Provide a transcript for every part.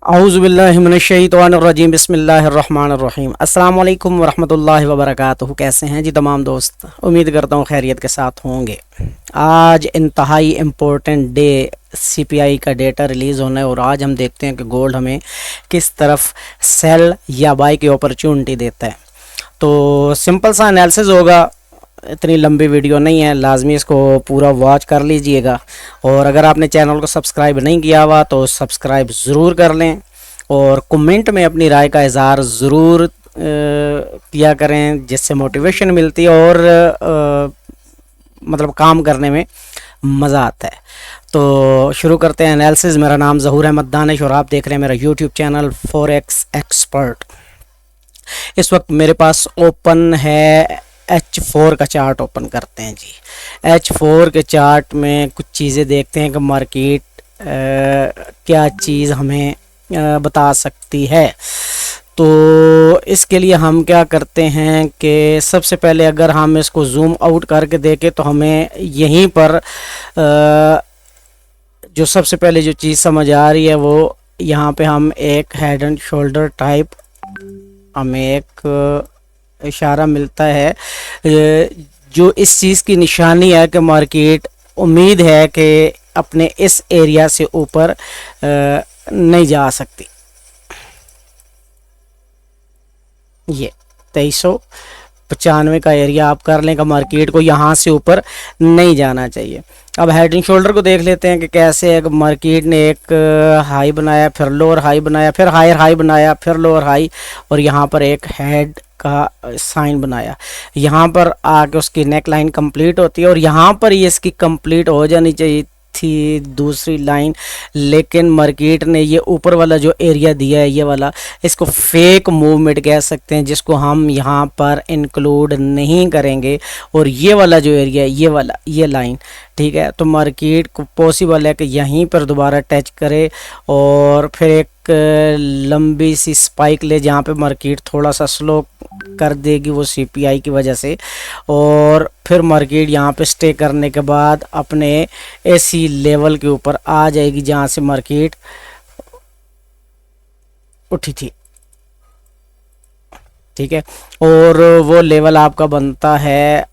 औज़ुबिल्लाहि मिनश्शैतानिर्रजीम बिस्मिल्लाहिर्रहमानिर्रहीम। अस्सलाम वालेकुम वरहमतुल्लाहि वबरकातुहू। कैसे हैं जी तमाम दोस्त? उम्मीद करता हूँ खैरियत के साथ होंगे। आज इंतहाई इम्पोर्टेंट डे, सीपीआई का डेटा रिलीज़ होना है और आज हम देखते हैं कि गोल्ड हमें किस तरफ सेल या बाई की अपॉर्चुनिटी देता है। तो सिंपल सा एनालिसिस होगा, इतनी लंबी वीडियो नहीं है, लाजमी इसको पूरा वॉच कर लीजिएगा। और अगर आपने चैनल को सब्सक्राइब नहीं किया हुआ तो सब्सक्राइब ज़रूर कर लें और कमेंट में अपनी राय का इज़हार ज़रूर किया करें, जिससे मोटिवेशन मिलती है और मतलब काम करने में मज़ा आता है। तो शुरू करते हैं एनालिसिस। मेरा नाम ज़हूर अहमद दानिश और आप देख रहे हैं मेरा यूट्यूब चैनल फॉरेक्स एक्सपर्ट। इस वक्त मेरे पास ओपन है H4 का चार्ट। ओपन करते हैं जी। H4 के चार्ट में कुछ चीज़ें देखते हैं कि मार्केट क्या चीज़ हमें बता सकती है। तो इसके लिए हम क्या करते हैं कि सबसे पहले अगर हम इसको जूम आउट करके देखें तो हमें यहीं पर जो सबसे पहले जो चीज़ समझ आ रही है वो यहाँ पे हम एक हेड एंड शोल्डर टाइप हमें एक इशारा मिलता है, जो इस चीज़ की निशानी है कि मार्केट उम्मीद है कि अपने इस एरिया से ऊपर नहीं जा सकती। ये 2395 का एरिया आप कर लें कि मार्केट को यहाँ से ऊपर नहीं जाना चाहिए। अब हेड एंड शोल्डर को देख लेते हैं कि कैसे है। मार्केट ने एक हाई बनाया, फिर लोअर हाई बनाया, फिर हायर हाई बनाया, फिर लोअर हाई और यहाँ पर एक हेड का साइन बनाया। यहाँ पर आके उसकी नेक लाइन कंप्लीट होती है और यहाँ पर ये इसकी कंप्लीट हो जानी चाहिए थी दूसरी लाइन, लेकिन मार्केट ने ये ऊपर वाला जो एरिया दिया है ये वाला, इसको फेक मूवमेंट कह सकते हैं, जिसको हम यहाँ पर इंक्लूड नहीं करेंगे। और ये वाला जो एरिया है ये वाला ये लाइन, ठीक है, तो मार्केट को पॉसिबल है कि यहीं पर दोबारा टच करे और फिर एक लंबी सी स्पाइक ले, जहाँ पे मार्केट थोड़ा सा स्लो कर देगी वो सीपीआई की वजह से, और फिर मार्केट यहाँ पे स्टे करने के बाद अपने एसी लेवल के ऊपर आ जाएगी जहाँ से मार्केट उठी थी, ठीक है। और वो लेवल आपका बनता है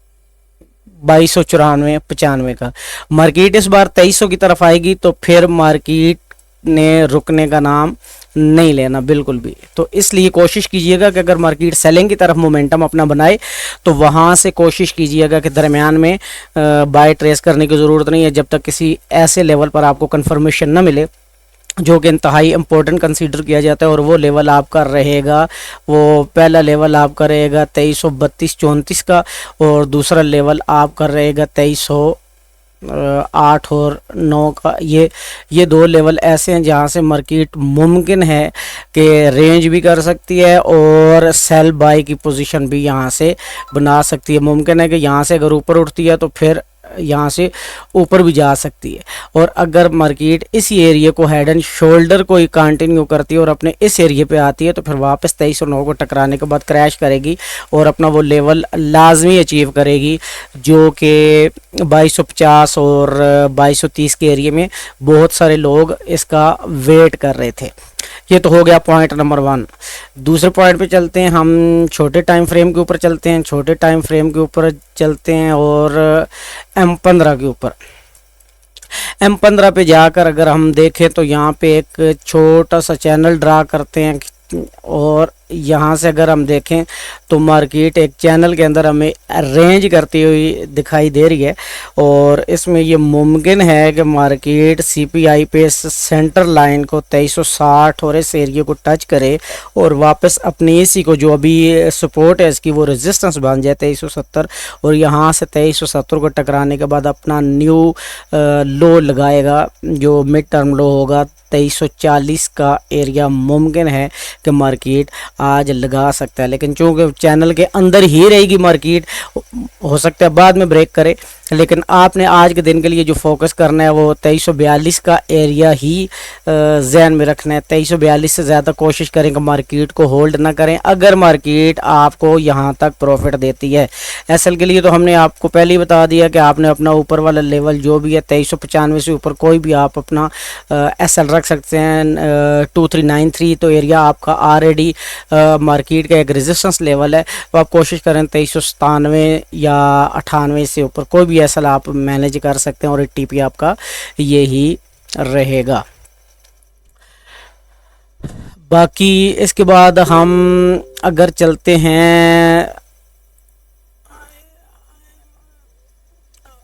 2294-95 का। मार्केट इस बार 2300 की तरफ आएगी तो फिर मार्केट ने रुकने का नाम नहीं लेना बिल्कुल भी। तो इसलिए कोशिश कीजिएगा कि अगर मार्केट सेलिंग की तरफ मोमेंटम अपना बनाए तो वहाँ से कोशिश कीजिएगा कि दरमियान में बाय ट्रेस करने की ज़रूरत नहीं है जब तक किसी ऐसे लेवल पर आपको कंफर्मेशन ना मिले जो कि इंतहाई इम्पोर्टेंट कंसीडर किया जाता है। और वो लेवल आपका रहेगा, वो पहला लेवल आपका रहेगा 2332-34 का और दूसरा लेवल आपका रहेगा 2308 और 9 का। ये दो लेवल ऐसे हैं जहाँ से मार्केट मुमकिन है कि रेंज भी कर सकती है और सेल बाय की पोजीशन भी यहाँ से बना सकती है। मुमकिन है कि यहाँ से अगर ऊपर उठती है तो फिर यहाँ से ऊपर भी जा सकती है। और अगर मार्केट इसी एरिया को हेड एंड शोल्डर को ही कंटिन्यू करती है और अपने इस एरिया पे आती है तो फिर वापस 2309 को टकराने के बाद क्रैश करेगी और अपना वो लेवल लाजमी अचीव करेगी जो कि 2250 और 2230 के एरिया में बहुत सारे लोग इसका वेट कर रहे थे। ये तो हो गया पॉइंट नंबर 1। दूसरे पॉइंट पे चलते हैं, हम छोटे टाइम फ्रेम के ऊपर चलते हैं। छोटे टाइम फ्रेम के ऊपर चलते हैं और M15 के ऊपर। M15 पे जाकर अगर हम देखें तो यहाँ पे एक छोटा सा चैनल ड्रा करते हैं और यहाँ से अगर हम देखें तो मार्केट एक चैनल के अंदर हमें रेंज करती हुई दिखाई दे रही है और इसमें ये मुमकिन है कि मार्केट सीपीआई पे सेंटर लाइन को 2360 और इस एरिया को टच करे और वापस अपनी इसी को जो अभी सपोर्ट है इसकी वो रेजिस्टेंस बन जाए 2370 और यहाँ से 2370 को टकराने के बाद अपना न्यू लो लगाएगा जो मिड टर्म लो होगा 2340 का एरिया। मुमकिन है कि मार्केट आज लगा सकता है, लेकिन चूंकि चैनल के अंदर ही रहेगी मार्केट, हो सकता है बाद में ब्रेक करे, लेकिन आपने आज के दिन के लिए जो फोकस करना है वो 2342 का एरिया ही जहन में रखना है। 2342 से ज़्यादा कोशिश करें कि मार्केट को होल्ड ना करें। अगर मार्केट आपको यहाँ तक प्रॉफिट देती है, एसएल के लिए तो हमने आपको पहले ही बता दिया कि आपने अपना ऊपर वाला लेवल जो भी है 2395 से ऊपर कोई भी आप अपना एसएल रख सकते हैं। 2393 तो एरिया आपका ऑलरेडी मार्केट का एक रेजिस्टेंस लेवल है, तो आप कोशिश करें 2397 या 98 से ऊपर कोई भी एसएल आप मैनेज कर सकते हैं और टीपी आपका यही रहेगा। बाकी इसके बाद हम अगर चलते हैं,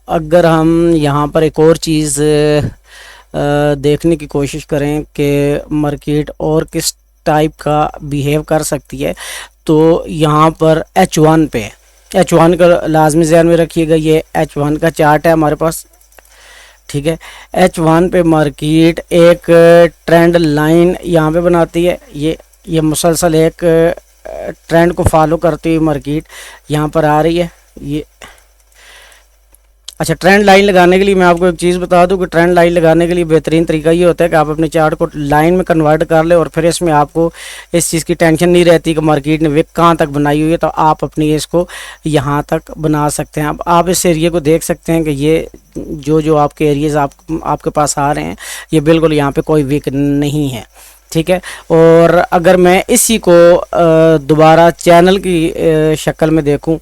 अगर हम यहाँ पर एक और चीज़ देखने की कोशिश करें कि मार्केट और किस टाइप का बिहेव कर सकती है, तो यहाँ पर H1 पे, H1 का लाजमी ध्यान में रखिएगा। ये H1 का चार्ट है हमारे पास, ठीक है। H1 पे मार्केट एक ट्रेंड लाइन यहाँ पे बनाती है। ये मुसलसल एक ट्रेंड को फॉलो करती हुई मार्केट यहाँ पर आ रही है। ये अच्छा, ट्रेंड लाइन लगाने के लिए मैं आपको एक चीज़ बता दूं कि ट्रेंड लाइन लगाने के लिए बेहतरीन तरीका ये होता है कि आप अपने चार्ट को लाइन में कन्वर्ट कर ले और फिर इसमें आपको इस चीज़ की टेंशन नहीं रहती कि मार्केट ने विक कहाँ तक बनाई हुई है, तो आप अपनी इसको यहाँ तक बना सकते हैं। अब आप इस एरिया को देख सकते हैं कि ये जो आपके एरियाज़ आपके पास आ रहे हैं, ये बिल्कुल यहाँ पर कोई विक नहीं है, ठीक है। और अगर मैं इसी को दोबारा चैनल की शक्ल में देखूँ,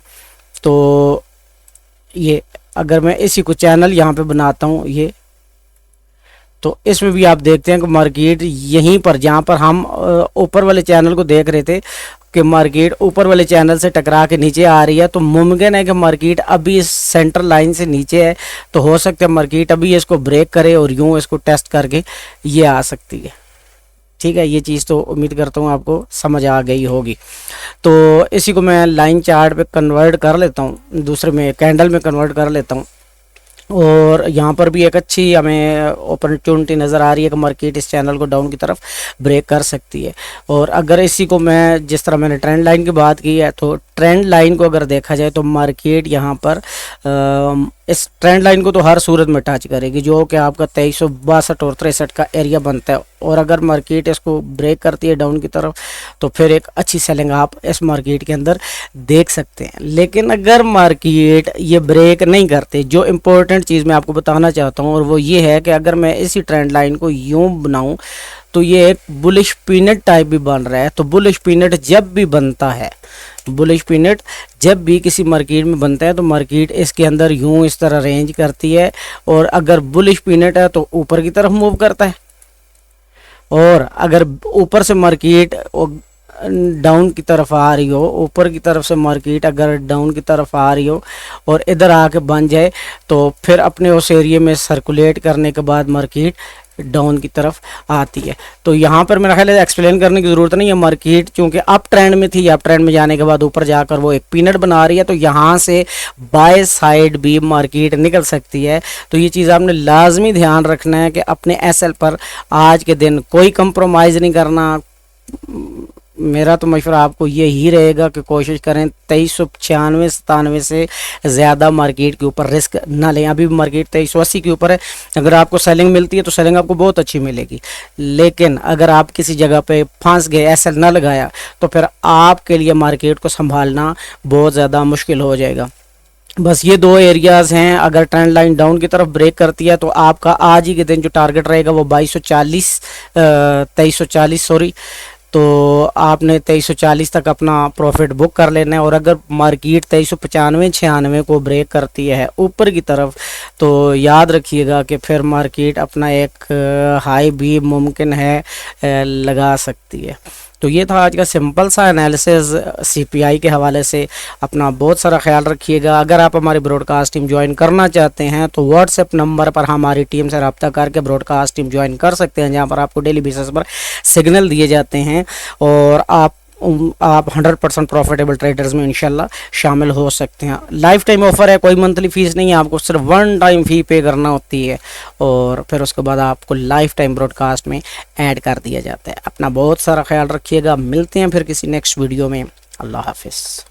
तो ये अगर मैं इसी को चैनल यहाँ पे बनाता हूँ, ये तो इसमें भी आप देखते हैं कि मार्केट यहीं पर, जहाँ पर हम ऊपर वाले चैनल को देख रहे थे कि मार्केट ऊपर वाले चैनल से टकरा के नीचे आ रही है, तो मुमकिन है कि मार्केट अभी इस सेंटर लाइन से नीचे है, तो हो सकता है मार्केट अभी इसको ब्रेक करे और यूँ इसको टेस्ट करके ये आ सकती है, ठीक है। ये चीज़ तो उम्मीद करता हूँ आपको समझ आ गई होगी। तो इसी को मैं लाइन चार्ट पे कन्वर्ट कर लेता हूँ, दूसरे में कैंडल में कन्वर्ट कर लेता हूँ, और यहाँ पर भी एक अच्छी हमें अपॉर्चुनिटी नज़र आ रही है कि मार्केट इस चैनल को डाउन की तरफ ब्रेक कर सकती है। और अगर इसी को मैं, जिस तरह मैंने ट्रेंड लाइन की बात की है, तो ट्रेंड लाइन को अगर देखा जाए तो मार्केट यहाँ पर इस ट्रेंड लाइन को तो हर सूरत में टच करेगी, जो कि आपका 2362 और 63 का एरिया बनता है। और अगर मार्केट इसको ब्रेक करती है डाउन की तरफ, तो फिर एक अच्छी सेलिंग आप इस मार्केट के अंदर देख सकते हैं। लेकिन अगर मार्केट ये ब्रेक नहीं करते, जो इम्पोर्टेंट चीज़ मैं आपको बताना चाहता हूँ और वो ये है कि अगर मैं इसी ट्रेंड लाइन को यूँ बनाऊँ, तो ये एक बुलिश पीनट टाइप भी बन रहा है। तो बुलिश पीनट जब भी बनता है, बुलिश पीनट जब भी किसी मार्केट में बनता है, तो मार्केट इसके अंदर यूं इस तरह रेंज करती है, और अगर बुलिश पीनट है तो ऊपर की तरफ मूव करता है, और अगर ऊपर से मार्केट डाउन की तरफ आ रही हो, ऊपर की तरफ से मार्केट अगर डाउन की तरफ आ रही हो और इधर आके बन जाए, तो फिर अपने उस एरिया में सर्कुलेट करने के बाद मार्केट डाउन की तरफ आती है। तो यहाँ पर मेरा ख्याल है एक्सप्लेन करने की ज़रूरत नहीं है। मार्केट चूँकि अप ट्रेंड में थी, अप ट्रेंड में जाने के बाद ऊपर जाकर वो एक पीनट बना रही है, तो यहाँ से बाय साइड भी मार्केट निकल सकती है। तो ये चीज़ आपने लाजमी ध्यान रखना है कि अपने एसएल पर आज के दिन कोई कंप्रोमाइज़ नहीं करना। मेरा तो मशवरा आपको ये ही रहेगा कि कोशिश करें 2396-97 से ज़्यादा मार्केट के ऊपर रिस्क ना लें। अभी मार्केट 2380 के ऊपर है, अगर आपको सेलिंग मिलती है तो सेलिंग आपको बहुत अच्छी मिलेगी। लेकिन अगर आप किसी जगह पे फंस गए, एसएल ना लगाया, तो फिर आपके लिए मार्केट को संभालना बहुत ज़्यादा मुश्किल हो जाएगा। बस ये दो एरियाज़ हैं। अगर ट्रेंड लाइन डाउन की तरफ ब्रेक करती है, तो आपका आज ही के दिन जो टारगेट रहेगा वो 2340 सॉरी, तो आपने 2340 तक अपना प्रॉफिट बुक कर लेना है। और अगर मार्केट 2395-96 को ब्रेक करती है ऊपर की तरफ, तो याद रखिएगा कि फिर मार्केट अपना एक हाई भी मुमकिन है लगा सकती है। तो ये था आज का सिंपल सा एनालिसिस सीपीआई के हवाले से। अपना बहुत सारा ख्याल रखिएगा। अगर आप हमारी ब्रॉडकास्ट टीम ज्वाइन करना चाहते हैं, तो व्हाट्सएप नंबर पर हमारी टीम से रब्ता करके ब्रॉडकास्ट टीम ज्वाइन कर सकते हैं, जहां पर आपको डेली बेसिस पर सिग्नल दिए जाते हैं और आप 100% प्रॉफिटेबल ट्रेडर्स में इंशाल्लाह शामिल हो सकते हैं। लाइफ टाइम ऑफर है, कोई मंथली फ़ीस नहीं है, आपको सिर्फ 1 टाइम फ़ी पे करना होती है और फिर उसके बाद आपको लाइफ टाइम ब्रॉडकास्ट में ऐड कर दिया जाता है। अपना बहुत सारा ख्याल रखिएगा। मिलते हैं फिर किसी नेक्स्ट वीडियो में। अल्लाह हाफिज़।